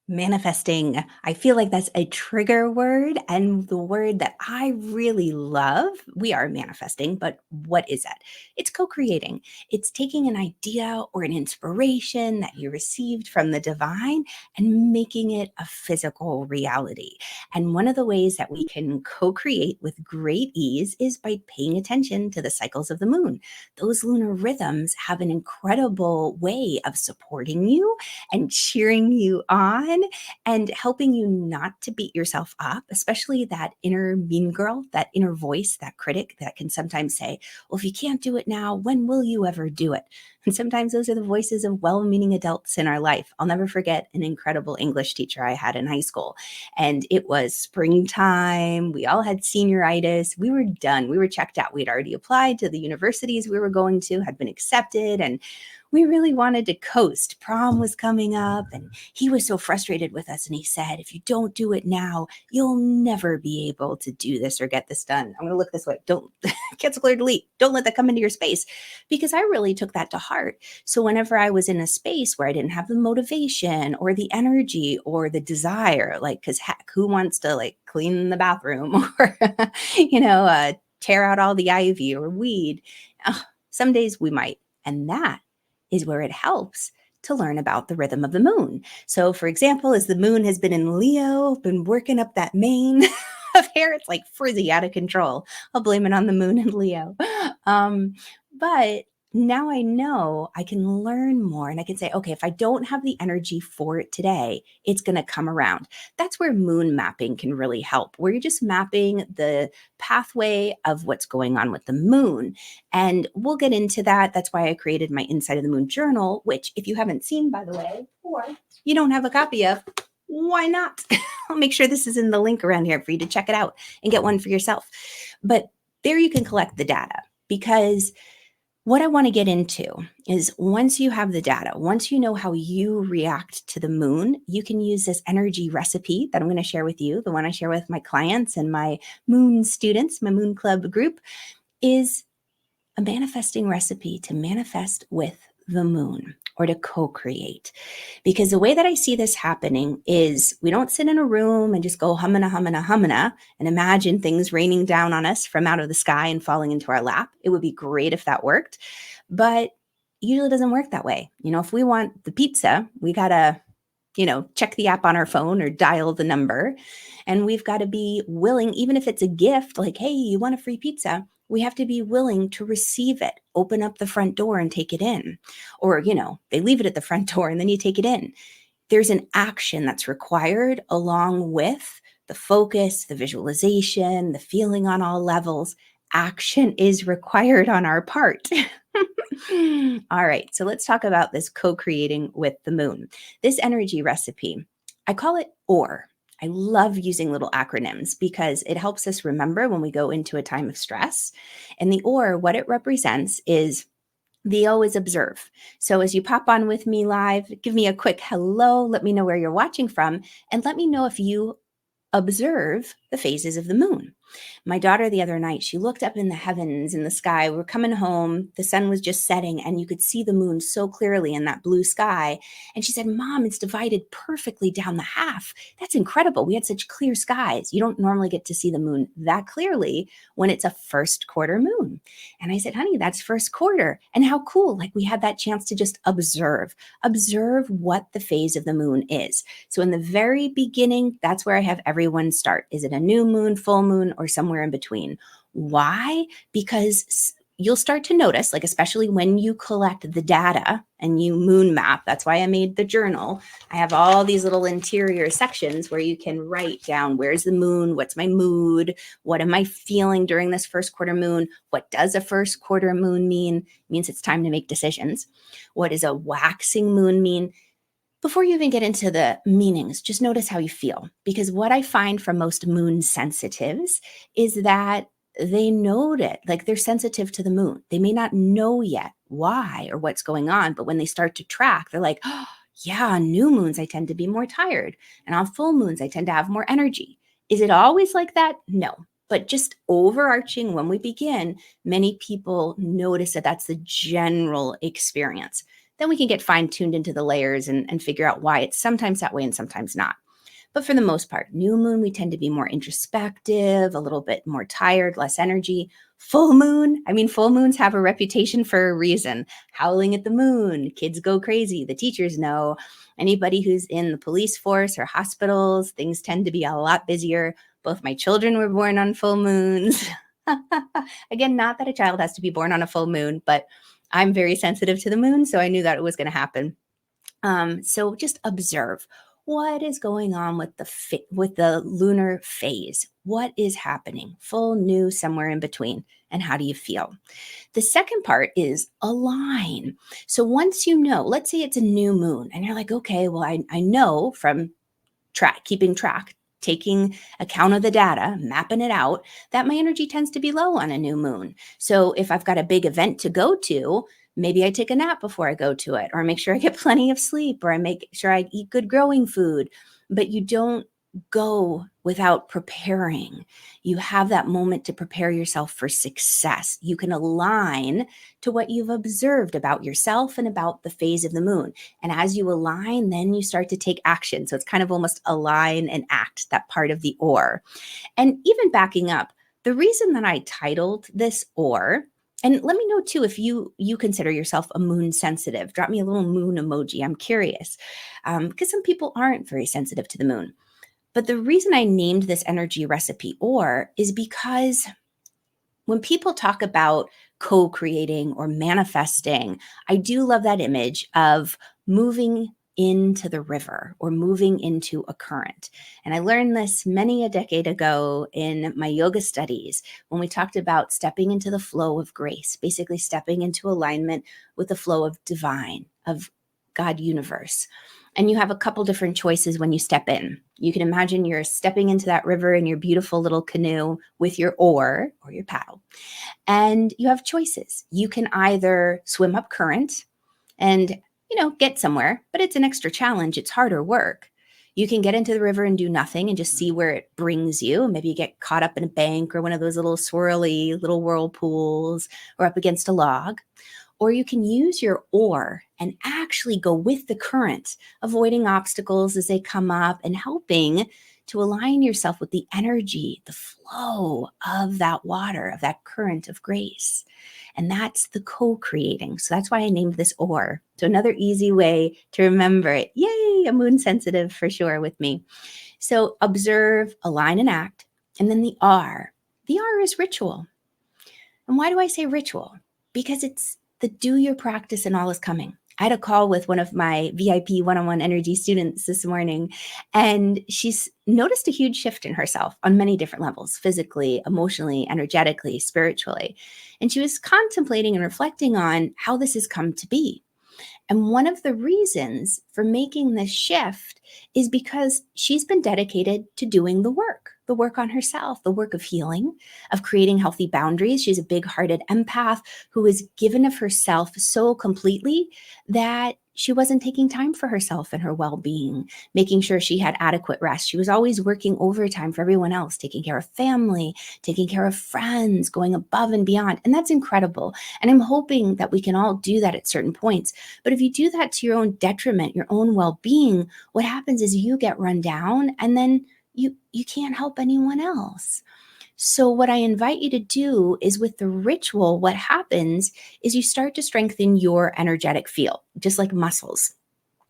Manifesting. I feel like that's a trigger word and the word that I really love. We are manifesting, but what is that? It's co creating. It's taking an idea or an inspiration that you received from the divine and making it a physical reality. And one of the ways that we can co create with great ease is by paying attention to the cycles of the moon. Those lunar rhythms have an incredible way of supporting you and cheering you on and helping you not to beat yourself up, especially that inner mean girl, that inner voice, that critic that can sometimes say, well, if you can't do it now, when will you ever do it? And sometimes those are the voices of well meaning adults in our life. I'll never forget an incredible English teacher I had in high school. And it was springtime. We all had senioritis. We were done. We were checked out. We'd already applied to the universities we were going to, had been accepted. And we really wanted to coast. Prom was coming up, and he was so frustrated with us. And he said, if you don't do it now, you'll never be able to do this or get this done. I'm going to look this way. Don't cancel, clear, delete. Don't let that come into your space, because I really took that to heart. So whenever I was in a space where I didn't have the motivation or the energy or the desire, like, because heck, who wants to like clean the bathroom or, tear out all the ivy or weed? Some days we might. And that is where it helps to learn about the rhythm of the moon. So, for example, as the moon has been in Leo, been working up that mane of hair, it's like frizzy out of control. I'll blame it on the moon in Leo. But now I know I can learn more and I can say, okay, if I don't have the energy for it today, it's going to come around. That's where moon mapping can really help, where you're just mapping the pathway of what's going on with the moon. And we'll get into that. That's why I created my Inside of the Moon journal, which, if you haven't seen, by the way, or you don't have a copy of, why not? I'll make sure this is in the link around here for you to check it out and get one for yourself. But there you can collect the data, because what I want to get into is, once you have the data, once you know how you react to the moon, you can use this energy recipe that I'm going to share with you, the one I share with my clients and my moon students, my moon club group, is a manifesting recipe to manifest with the moon or to co-create. Because the way that I see this happening is, we don't sit in a room and just go humana, humana, humana and imagine things raining down on us from out of the sky and falling into our lap. It would be great if that worked, but usually it doesn't work that way. If we want the pizza, we got to check the app on our phone or dial the number. And we've got to be willing, even if it's a gift, like, hey, you want a free pizza? We have to be willing to receive it, open up the front door and take it in. Or, they leave it at the front door and then you take it in. There's an action that's required along with the focus, the visualization, the feeling on all levels. Action is required on our part. All right, so let's talk about this co-creating with the moon. This energy recipe, I call it OR. I love using little acronyms because it helps us remember when we go into a time of stress. And the OR, what it represents is the O is observe. So as you pop on with me live, give me a quick hello, let me know where you're watching from, and let me know if you observe the phases of the moon. My daughter the other night, she looked up in the heavens, in the sky. We're coming home. The sun was just setting and you could see the moon so clearly in that blue sky. And she said, Mom, it's divided perfectly down the half. That's incredible. We had such clear skies. You don't normally get to see the moon that clearly when it's a first quarter moon. And I said, honey, that's first quarter. And how cool. Like, we had that chance to just observe what the phase of the moon is. So in the very beginning, that's where I have everyone start. Is it a new moon, full moon, or somewhere in between? Why? Because you'll start to notice, like, especially when you collect the data and you moon map. That's why I made the journal. I have all these little interior sections where you can write down, where's the moon? What's my mood? What am I feeling during this first quarter moon? What does a first quarter moon mean? It means it's time to make decisions. What does a waxing moon mean? Before you even get into the meanings, just notice how you feel. Because what I find from most moon sensitives is that they note it, like, they're sensitive to the moon. They may not know yet why or what's going on, but when they start to track, they're like, oh, yeah, on new moons, I tend to be more tired. And on full moons, I tend to have more energy. Is it always like that? No. But just overarching, when we begin, many people notice that that's the general experience. Then we can get fine tuned into the layers and figure out why it's sometimes that way and sometimes not. But for the most part, new moon, we tend to be more introspective, a little bit more tired, less energy. Full moon, I mean, full moons have a reputation for a reason. Howling at the moon, kids go crazy, the teachers know. Anybody who's in the police force or hospitals, things tend to be a lot busier. Both my children were born on full moons. Again, not that a child has to be born on a full moon, but I'm very sensitive to the moon, so I knew that it was going to happen. So just observe what is going on with with the lunar phase. What is happening? Full, new, somewhere in between. And how do you feel? The second part is align. So once you know, let's say it's a new moon, and you're like, okay, well, I know from keeping track, taking account of the data, mapping it out, that my energy tends to be low on a new moon. So if I've got a big event to go to, maybe I take a nap before I go to it, or I make sure I get plenty of sleep, or I make sure I eat good growing food. But you don't go without preparing. You have that moment to prepare yourself for success. You can align to what you've observed about yourself and about the phase of the moon. And as you align, then you start to take action. So it's kind of almost align and act, that part of the or. And even backing up, the reason that I titled this or, and let me know too if you consider yourself a moon sensitive. Drop me a little moon emoji. I'm curious because some people aren't very sensitive to the moon. But the reason I named this energy recipe or is because when people talk about co-creating or manifesting, I do love that image of moving into the river or moving into a current. And I learned this many a decade ago in my yoga studies when we talked about stepping into the flow of grace, basically stepping into alignment with the flow of divine, of God universe. And you have a couple different choices when you step in. You can imagine you're stepping into that river in your beautiful little canoe with your oar or your paddle. And you have choices. You can either swim up current and, get somewhere, but it's an extra challenge. It's harder work. You can get into the river and do nothing and just see where it brings you. Maybe you get caught up in a bank or one of those little swirly little whirlpools or up against a log. Or you can use your oar and actually go with the current, avoiding obstacles as they come up and helping to align yourself with the energy, the flow of that water, of that current of grace. And that's the co-creating. So that's why I named this or. So another easy way to remember it. Yay, a moon sensitive for sure with me. So observe, align, and act. And then the R. The R is ritual. And why do I say ritual? Because it's the do your practice and all is coming. I had a call with one of my VIP one-on-one energy students this morning, and she's noticed a huge shift in herself on many different levels, physically, emotionally, energetically, spiritually. And she was contemplating and reflecting on how this has come to be. And one of the reasons for making this shift is because she's been dedicated to doing the work on herself, the work of healing, of creating healthy boundaries. She's a big-hearted empath who is given of herself so completely that she wasn't taking time for herself and her well-being, making sure she had adequate rest. She was always working overtime for everyone else, taking care of family, taking care of friends, going above and beyond. And that's incredible. And I'm hoping that we can all do that at certain points. But if you do that to your own detriment, your own well-being, what happens is you get run down and then you can't help anyone else. So what I invite you to do is with the ritual, what happens is you start to strengthen your energetic field, just like muscles,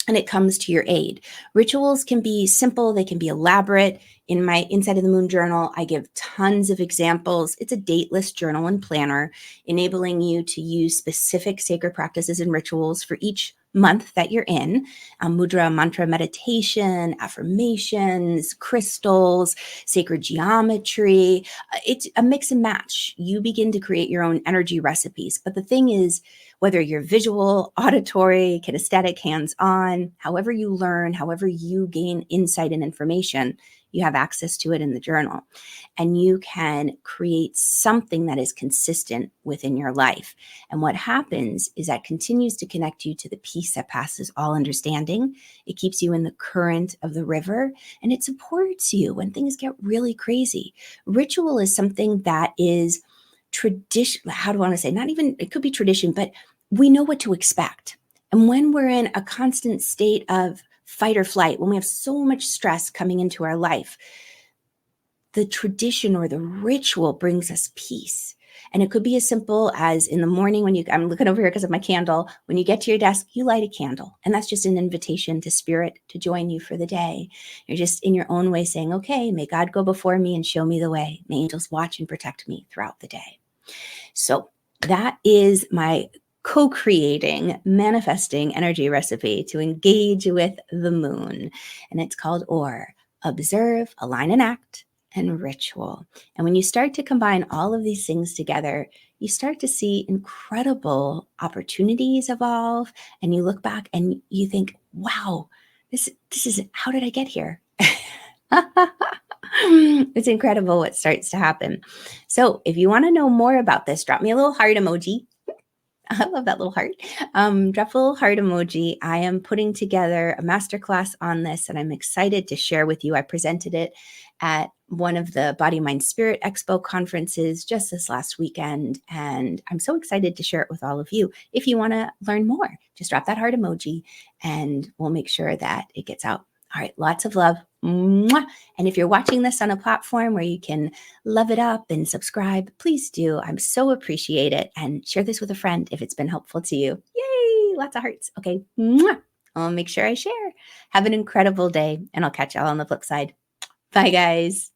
and it comes to your aid. Rituals can be simple, they can be elaborate. In my Inside of the Moon journal, I give tons of examples. It's a dateless journal and planner, enabling you to use specific sacred practices and rituals for each month that you're in. Mudra, mantra meditation, affirmations, crystals, sacred geometry. It's a mix and match. You begin to create your own energy recipes. But the thing is, whether you're visual, auditory, kinesthetic, hands-on, however you learn, however you gain insight and information, you have access to it in the journal. And you can create something that is consistent within your life. And what happens is that continues to connect you to the peace that passes all understanding. It keeps you in the current of the river, and it supports you when things get really crazy. Ritual is something that is tradition. How do I want to say? Not even, it could be tradition, but we know what to expect. And when we're in a constant state of fight or flight, when we have so much stress coming into our life, the tradition or the ritual brings us peace. And it could be as simple as in the morning when I'm looking over here because of my candle, when you get to your desk, you light a candle. And that's just an invitation to spirit to join you for the day. You're just in your own way saying, okay, may God go before me and show me the way. May angels watch and protect me throughout the day. So that is my co-creating, manifesting energy recipe to engage with the moon. And it's called OR, Observe, Align and Act, and Ritual. And when you start to combine all of these things together, you start to see incredible opportunities evolve. And you look back and you think, wow, this is, how did I get here? It's incredible what starts to happen. So if you want to know more about this, drop me a little heart emoji. I love that little heart. Drop a little heart emoji. I am putting together a masterclass on this, and I'm excited to share with you. I presented it at one of the Body, Mind, Spirit Expo conferences just this last weekend, and I'm so excited to share it with all of you. If you want to learn more, just drop that heart emoji, and we'll make sure that it gets out. All right, lots of love. Mwah. And if you're watching this on a platform where you can love it up and subscribe, please do. I'm so appreciate it. And share this with a friend if it's been helpful to you. Yay, lots of hearts. Okay, mwah. I'll make sure I share. Have an incredible day, and I'll catch y'all on the flip side. Bye, guys.